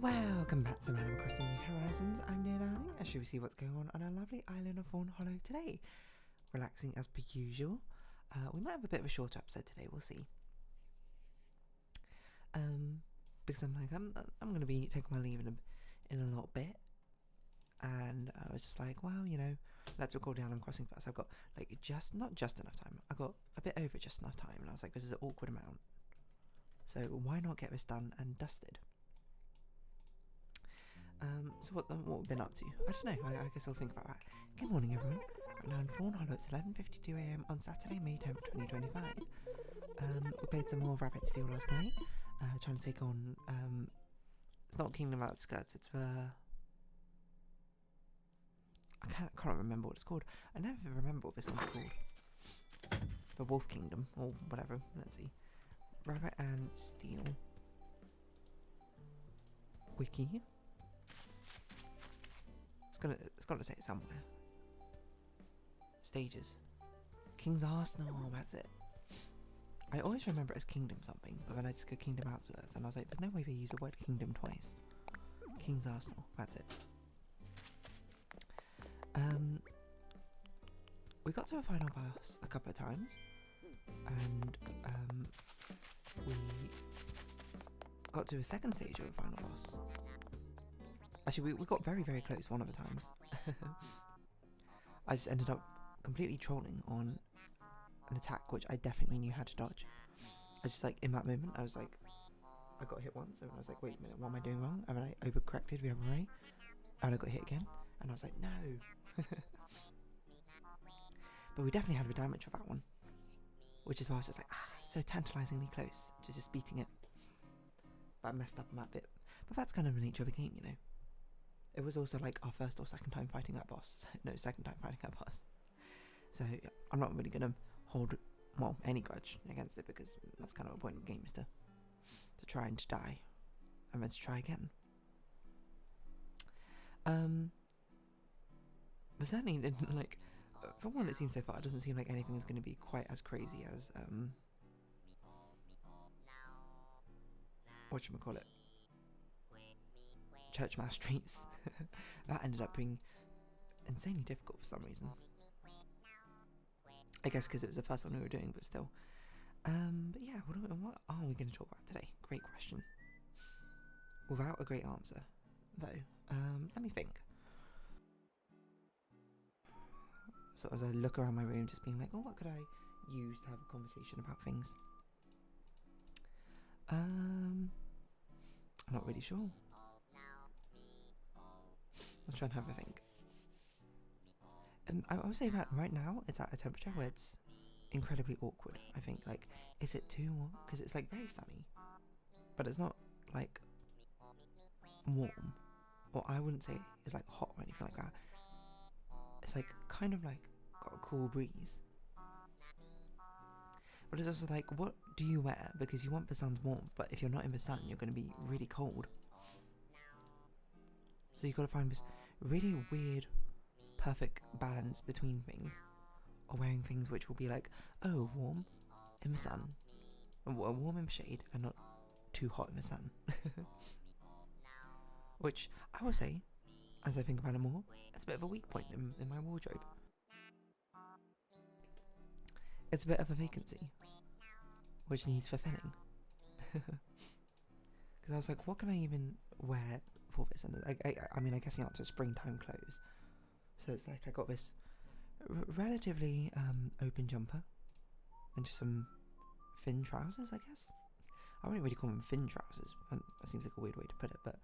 Welcome back to Animal Crossing New Horizons. I'm Neil Darling, and shall we see what's going on our lovely island of Fawnhallow today? Relaxing as per usual. We might have a bit of a shorter episode today, we'll see. Because I'm going to be taking my leave in a little bit. And I was just like, well, you know, let's record the Animal Crossing first. I've got like not just enough time. I got a bit over just enough time, and I was like, this is an awkward amount. So why not get this done and dusted? So what we've been up to? I don't know. I guess we'll think about that. Good morning, everyone. Right now in Fawnhallow, it's 11:52 AM on Saturday, May 10th, 2025. We played some more Rabbit Steel last night, trying to take on. It's not Kingdom Outskirts. It's the. I can't remember what it's called. I never remember what this one's called. The Wolf Kingdom or whatever. Let's see. Rabbit and Steel. Wiki. It's got to say it somewhere. Stages. King's Arsenal, that's it. I always remember it as Kingdom something, but then I just go Kingdom Outskirts, and I was like, there's no way they use the word Kingdom twice. King's Arsenal, that's it. We got to a final boss a couple of times, and we got to a second stage of the final boss. Actually, we got very, very close one of the times. I just ended up completely trolling on an attack which I definitely knew how to dodge. I just like, in that moment, I was like, I got hit once, and I was like, wait a minute, what am I doing wrong? And then I overcorrected the other way, and I got hit again, and I was like, no. But we definitely had the damage for that one, which is why I was just like, so tantalizingly close to just beating it. But I messed up on that bit. But that's kind of the nature of the game, you know. It was also like our first or second time fighting that boss. No, second time fighting that boss. So I'm not really going to hold, well, any grudge against it, because that's kind of the point of the game, is to try and to die and then to try again. But certainly, like, from what it seems so far, it doesn't seem like anything is going to be quite as crazy as whatchamacallit, Church Mouse Streets. That ended up being insanely difficult for some reason. I guess because it was the first one we were doing, but still. But yeah, what are we going to talk about today? Great question. Without a great answer, though. Let me think. So as I look around my room, just being like, oh, what could I use to have a conversation about things? I'm not really sure. Let's try and have a think. And I would say that right now it's at a temperature where it's incredibly awkward. I think, like, is it too warm? Because it's like very sunny, but it's not like warm, or I wouldn't say it's like hot or anything like that. It's like kind of like got a cool breeze, but it's also like, what do you wear? Because you want the sun's warmth, but if you're not in the sun, you're going to be really cold. So you've got to find this really weird, perfect balance between things, or wearing things which will be like, oh, warm in the sun, and warm in the shade, and not too hot in the sun. Which I will say, as I think about it more, it's a bit of a weak point in my wardrobe. It's a bit of a vacancy, which needs fulfilling. Because I was like, what can I even wear for this? And I mean, I guess the answer is springtime clothes. So it's like I got this relatively open jumper, and just some thin trousers, I guess. I wouldn't really call them thin trousers. That seems like a weird way to put it, but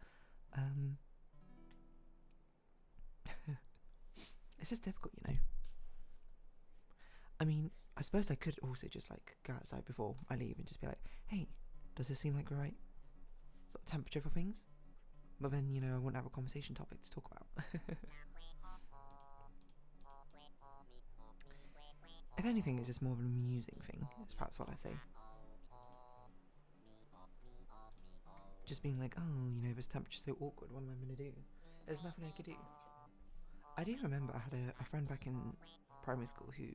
it's just difficult, you know. I mean, I suppose I could also just like go outside before I leave and just be like, hey, does this seem like the right sort of temperature for things? But then, you know, I wouldn't have a conversation topic to talk about. If anything, it's just more of an amusing thing, is perhaps what I say. Just being like, oh, you know, this temperature's so awkward, what am I going to do? There's nothing I could do. I do remember I had a friend back in primary school who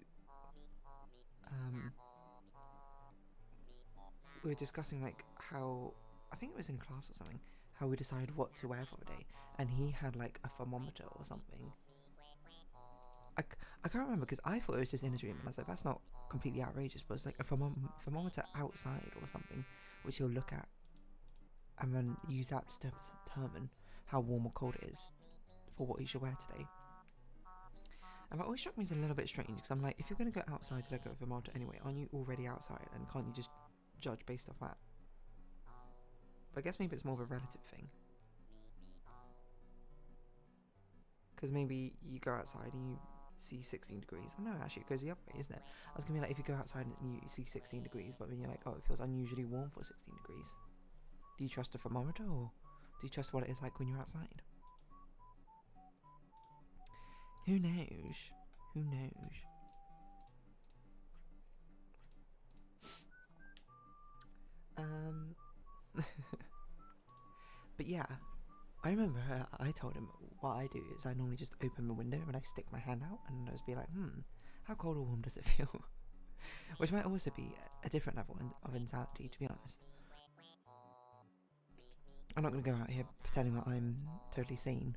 we were discussing like how, I think it was in class or something, how we decide what to wear for a day, and he had like a thermometer or something. I can't remember because I thought it was just in a dream, and I was like, that's not completely outrageous, but it's like a thermometer outside or something, which you'll look at and then use that to determine how warm or cold it is for what you should wear today. And that always struck me as a little bit strange, because I'm like, if you're going to go outside to look at a thermometer anyway, aren't you already outside, and can't you just judge based off that? But I guess maybe it's more of a relative thing. Because maybe you go outside and you see 16 degrees. Well, no, actually, it goes the other way, isn't it? I was going to be like, if you go outside and you see 16 degrees, but then you're like, oh, it feels unusually warm for 16 degrees. Do you trust a thermometer, or do you trust what it is like when you're outside? Who knows? Who knows? But yeah, I remember I told him what I do is I normally just open the window and I stick my hand out and I just be like, how cold or warm does it feel? Which might also be a different level of insanity, to be honest. I'm not going to go out here pretending that I'm totally sane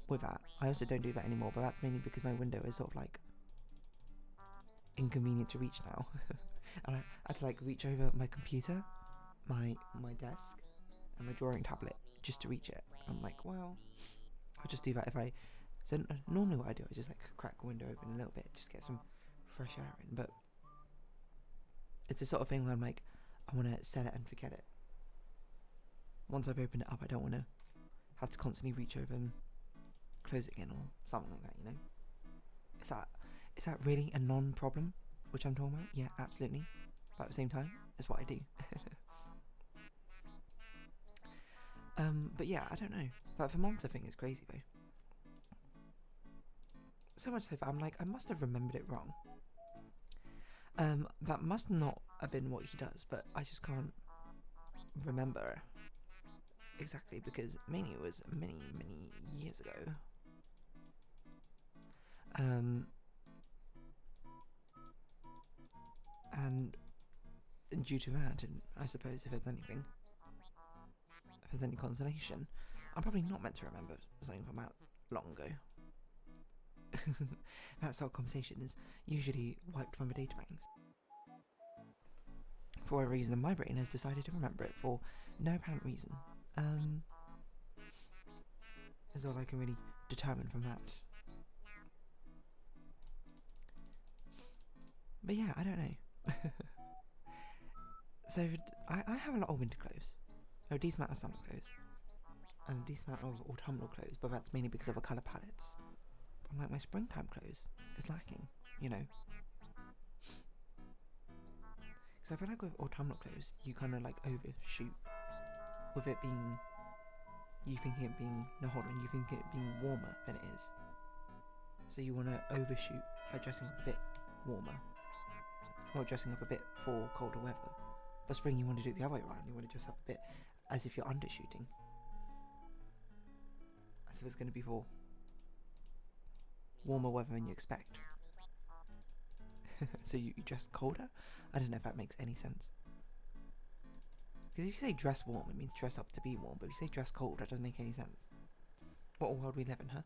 with that. I also don't do that anymore, but that's mainly because my window is sort of like inconvenient to reach now. And I had to like reach over my computer, my desk, and my drawing tablet just to reach it. I'm like, well, I'll just do that if I... So normally what I do is just like crack the window open a little bit, just get some fresh air in, but it's the sort of thing where I'm like, I want to set it and forget it. Once I've opened it up, I don't want to have to constantly reach over and close it again or something like that, you know? Is that really a non-problem, which I'm talking about? Yeah, absolutely. But at the same time, it's what I do. But yeah, I don't know. That thermometer thing is crazy though. So much so that I'm like, I must have remembered it wrong. That must not have been what he does, but I just can't remember exactly, because mainly it was many years ago. And due to that, and I suppose if there's anything, if there's any consolation, I'm probably not meant to remember something from that long ago. That sort of conversation is usually wiped from the databanks. For whatever reason, my brain has decided to remember it for no apparent reason. Is all I can really determine from that. But yeah, I don't know. So I have a lot of winter clothes. A decent amount of summer clothes. And a decent amount of autumnal clothes, but that's mainly because of the colour palettes. But like my springtime clothes is lacking, you know. Because I feel like with autumnal clothes, you kind of like overshoot with it being, you think it being warmer than it is. So you want to overshoot by dressing up a bit warmer, or dressing up a bit for colder weather. But spring you want to do it the other way around, you want to dress up a bit as if you're undershooting. As if it's going to be for warmer weather than you expect. So you dress colder? I don't know if that makes any sense. Because if you say dress warm, it means dress up to be warm. But if you say dress cold, that doesn't make any sense. What world we live in, huh?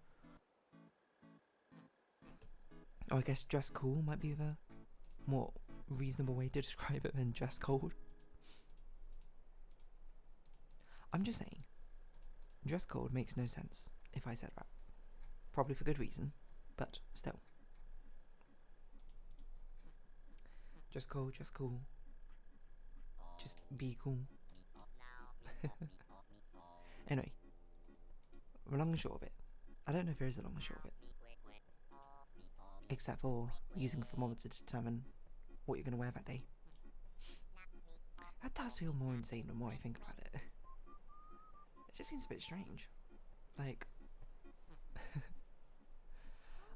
Oh, I guess dress cool might be the more reasonable way to describe it than dress cold. I'm just saying, dress cold makes no sense if I said that. Probably for good reason, but still. Dress cold, dress cool. Just be cool. Anyway, the long and short of it. I don't know if there is a long and short of it. Except for using a thermometer to determine what you're going to wear that day. That does feel more insane the more I think about it. It just seems a bit strange. Like,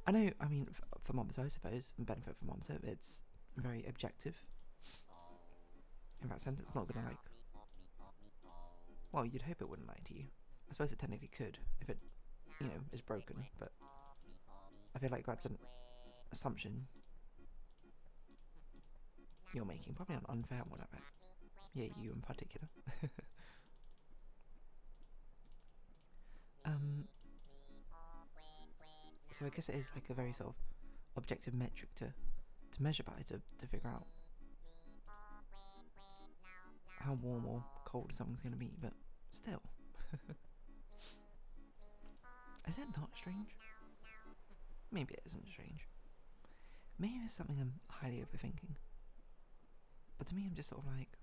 I know, I mean, thermometer, I suppose, benefit of thermometer, it's very objective. In that sense, it's not going to, like, well, you'd hope it wouldn't lie to you. I suppose it technically could, if it, you know, is broken, but I feel like that's an assumption you're making. Probably an unfair one, I bet. Yeah, you in particular. so I guess it is like a very sort of objective metric to measure by, to figure out how warm or cold something's going to be, but still. Is it not strange? Maybe it isn't strange. Maybe it's something I'm highly overthinking. But to me, I'm just sort of like...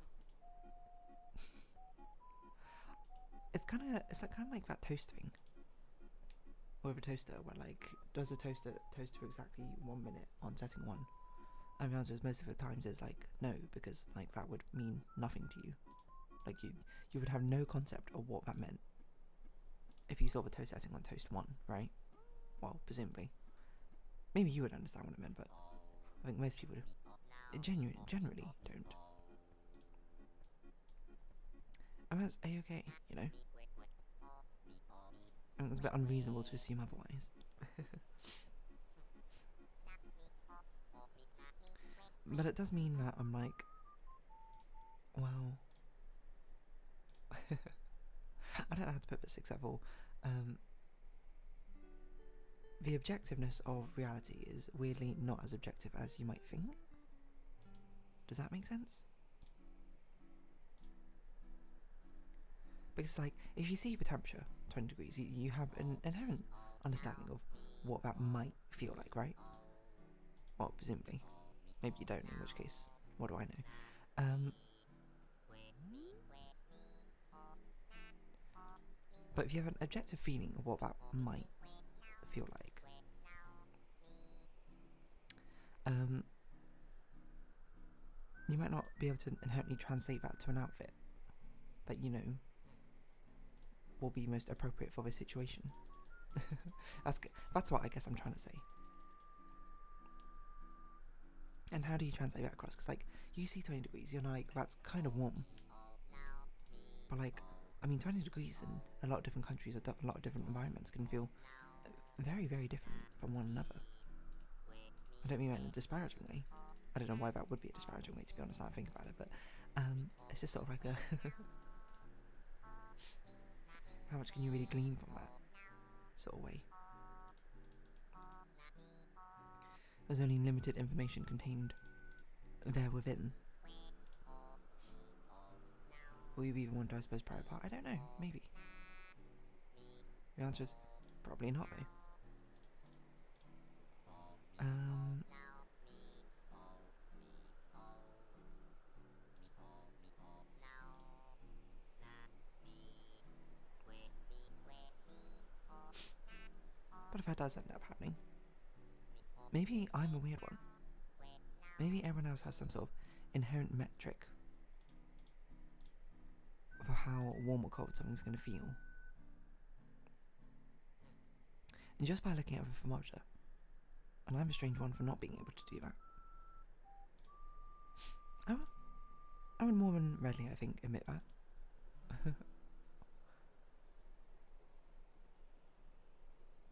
it's kind of like that toast thing. With a toaster, where like, does a toaster toast for exactly 1 minute on setting 1? And the answer is most of the times is like, no, because like that would mean nothing to you. Like you would have no concept of what that meant if you saw the toast setting on toast 1, right? Well, presumably. Maybe you would understand what it meant, but I think most people generally don't. And that's a-okay, you know? I think it's a bit unreasonable to assume otherwise. But it does mean that I'm like, well... I don't know how to put this except for... the objectiveness of reality is weirdly not as objective as you might think. Does that make sense? Because like, if you see the temperature, 20 degrees, you have an inherent understanding of what that might feel like, right? Well, presumably. Maybe you don't, in which case, what do I know? But if you have an objective feeling of what that might feel like, you might not be able to inherently translate that to an outfit that you know will be most appropriate for the situation. That's what I guess I'm trying to say. And how do you translate that across? Because like, you see 20 degrees, you're like, that's kind of warm. But like, I mean, 20 degrees in a lot of different countries, a lot of different environments can feel very, very different from one another. I don't mean that in a disparaging way. I don't know why that would be a disparaging way, to be honest, now I think about it, but it's just sort of like a... how much can you really glean from that sort of way? There's only limited information contained there within. Will you even wonder, I suppose, prior part? I don't know, maybe. The answer is probably not, though. But if that does end up happening, maybe I'm a weird one. Maybe everyone else has some sort of inherent metric for how warm or cold something's going to feel. And just by looking at the thermometer, and I'm a strange one for not being able to do that. I would more than readily, I think, admit that.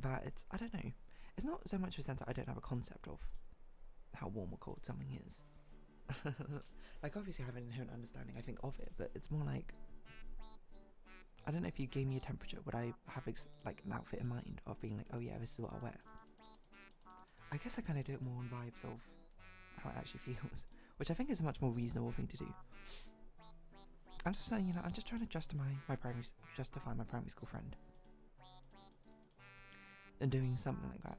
That it's, I don't know, it's not so much the sense that I don't have a concept of how warm or cold something is. Like, obviously I have an inherent understanding, I think, of it, but it's more like, I don't know, if you gave me a temperature, would I have like an outfit in mind of being like, oh yeah, this is what I'll wear? I guess I kind of do it more on vibes of how it actually feels, which I think is a much more reasonable thing to do. I'm just saying, you know, I'm just trying to justify my primary school friend and doing something like that.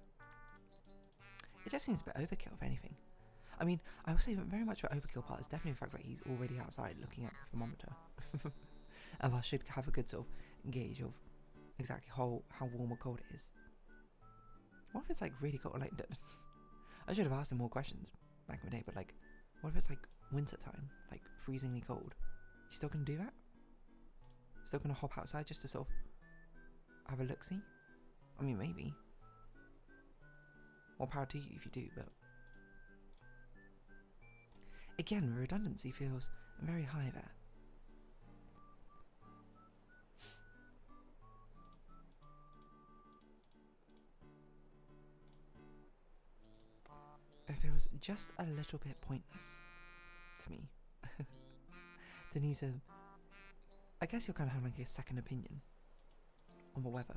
It just seems a bit overkill, if anything. I mean, I will say that very much the overkill part is definitely the fact that he's already outside looking at the thermometer. And I should have a good sort of gauge of exactly how warm or cold it is. What if it's like really cold? Like, I should have asked him more questions back in the day, but like, what if it's like winter time, like freezingly cold? You still gonna do that? Still gonna hop outside just to sort of have a look-see? I mean, maybe. More power to you if you do, but... Again, the redundancy feels very high there. It feels just a little bit pointless to me. To need to... I guess you're kind of having like a second opinion on the weather.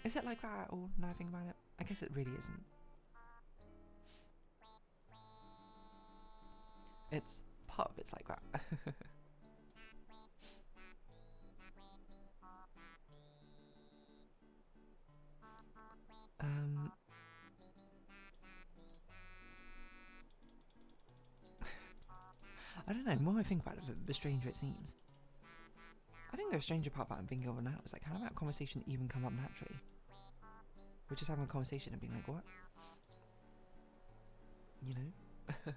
Is it like that at all, now I think about it? I guess it really isn't. It's part of it's like that. I don't know, the more I think about it, the stranger it seems. I think the stranger part that I'm thinking of now is like, how did that conversation even come up naturally? We're just having a conversation and being like, what? You know?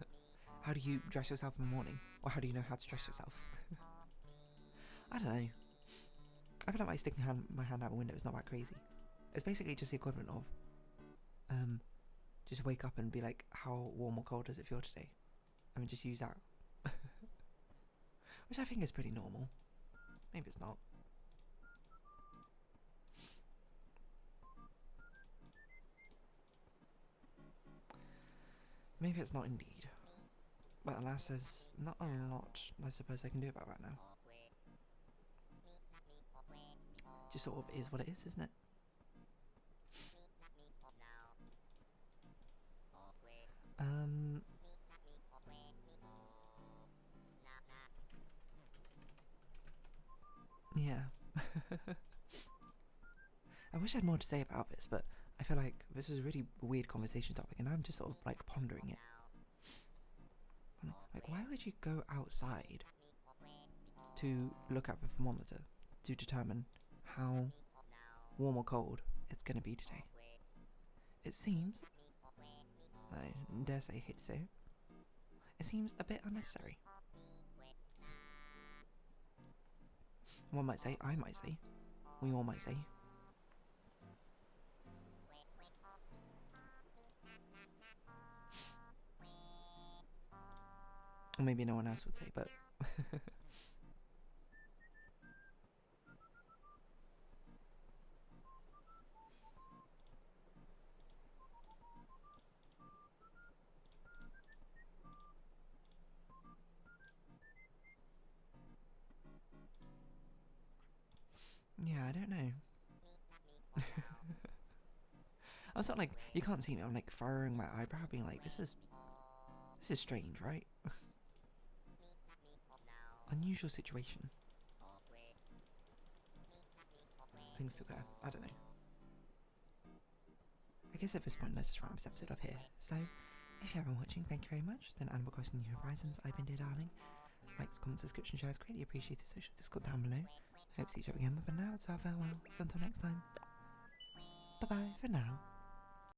How do you dress yourself in the morning? Or how do you know how to dress yourself? I don't know. I feel like my sticking my hand out the window is not that crazy. It's basically just the equivalent of just wake up and be like, how warm or cold does it feel today? I mean, just use that. Which I think is pretty normal. Maybe it's not. Maybe it's not indeed. But alas, there's not a lot I suppose I can do about that now. Just sort of is what it is, isn't it? Yeah. I wish I had more to say about this, but I feel like this is a really weird conversation topic and I'm just sort of like pondering it. Like, why would you go outside to look at the thermometer to determine how warm or cold it's going to be today? It seems, I dare say, hate to say it seems a bit unnecessary. One might say, I might say, we all might say. Or maybe no one else would say, but yeah, I don't know. I'm sort of like, you can't see me, I'm like furrowing my eyebrow being like, this is strange, right? Unusual situation. Things still go, I don't know. I guess at this point let's just round this episode up here. So, if you have been watching, thank you very much. Then Animal Crossing New Horizons, I've been dear darling. Likes, comments, subscription, shares, greatly appreciated. Social Discord down below. Hope to see you again, but for now it's our farewell. So until next time, bye bye for now.